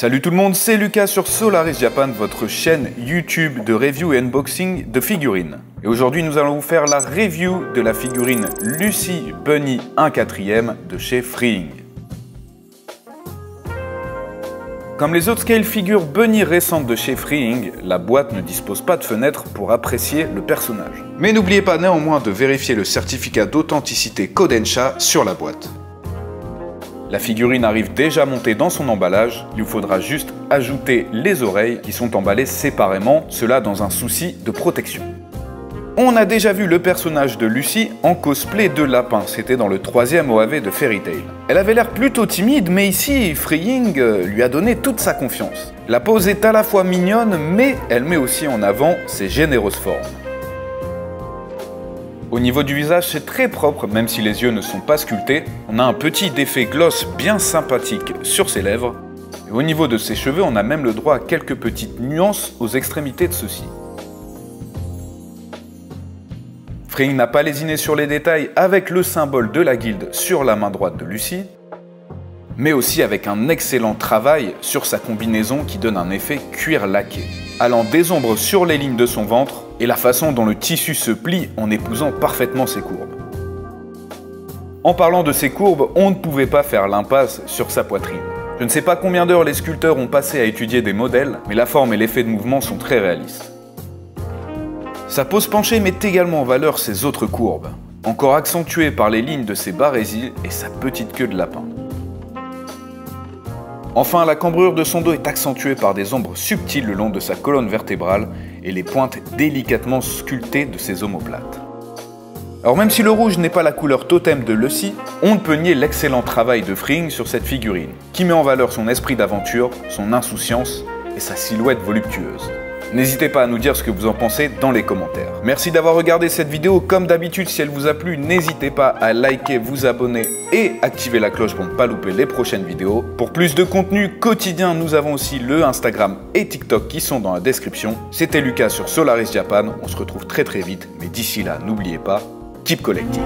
Salut tout le monde, c'est Lucas sur Solaris Japan, votre chaîne YouTube de review et unboxing de figurines. Et aujourd'hui nous allons vous faire la review de la figurine Lucy Bunny 1/4 de chez Freeing. Comme les autres scale figures Bunny récentes de chez Freeing, la boîte ne dispose pas de fenêtre pour apprécier le personnage. Mais n'oubliez pas néanmoins de vérifier le certificat d'authenticité Kodansha sur la boîte. La figurine arrive déjà montée dans son emballage, il vous faudra juste ajouter les oreilles qui sont emballées séparément, cela dans un souci de protection. On a déjà vu le personnage de Lucy en cosplay de lapin, c'était dans le 3e OAV de Fairy Tail. Elle avait l'air plutôt timide, mais ici, Freeing lui a donné toute sa confiance. La pose est à la fois mignonne, mais elle met aussi en avant ses généreuses formes. Au niveau du visage, c'est très propre, même si les yeux ne sont pas sculptés. On a un petit effet gloss bien sympathique sur ses lèvres. Et au niveau de ses cheveux, on a même le droit à quelques petites nuances aux extrémités de ceux-ci. Freeing n'a pas lésiné sur les détails avec le symbole de la guilde sur la main droite de Lucy, mais aussi avec un excellent travail sur sa combinaison qui donne un effet cuir laqué, allant des ombres sur les lignes de son ventre et la façon dont le tissu se plie en épousant parfaitement ses courbes. En parlant de ses courbes, on ne pouvait pas faire l'impasse sur sa poitrine. Je ne sais pas combien d'heures les sculpteurs ont passé à étudier des modèles, mais la forme et l'effet de mouvement sont très réalistes. Sa pose penchée met également en valeur ses autres courbes, encore accentuées par les lignes de ses barésies et sa petite queue de lapin. Enfin, la cambrure de son dos est accentuée par des ombres subtiles le long de sa colonne vertébrale et les pointes délicatement sculptées de ses omoplates. Alors même si le rouge n'est pas la couleur totem de Lucy, on ne peut nier l'excellent travail de Freeing sur cette figurine, qui met en valeur son esprit d'aventure, son insouciance et sa silhouette voluptueuse. N'hésitez pas à nous dire ce que vous en pensez dans les commentaires. Merci d'avoir regardé cette vidéo. Comme d'habitude, si elle vous a plu, n'hésitez pas à liker, vous abonner et activer la cloche pour ne pas louper les prochaines vidéos. Pour plus de contenu quotidien, nous avons aussi le Instagram et TikTok qui sont dans la description. C'était Lucas sur Solaris Japan. On se retrouve très vite. Mais d'ici là, n'oubliez pas, keep collecting.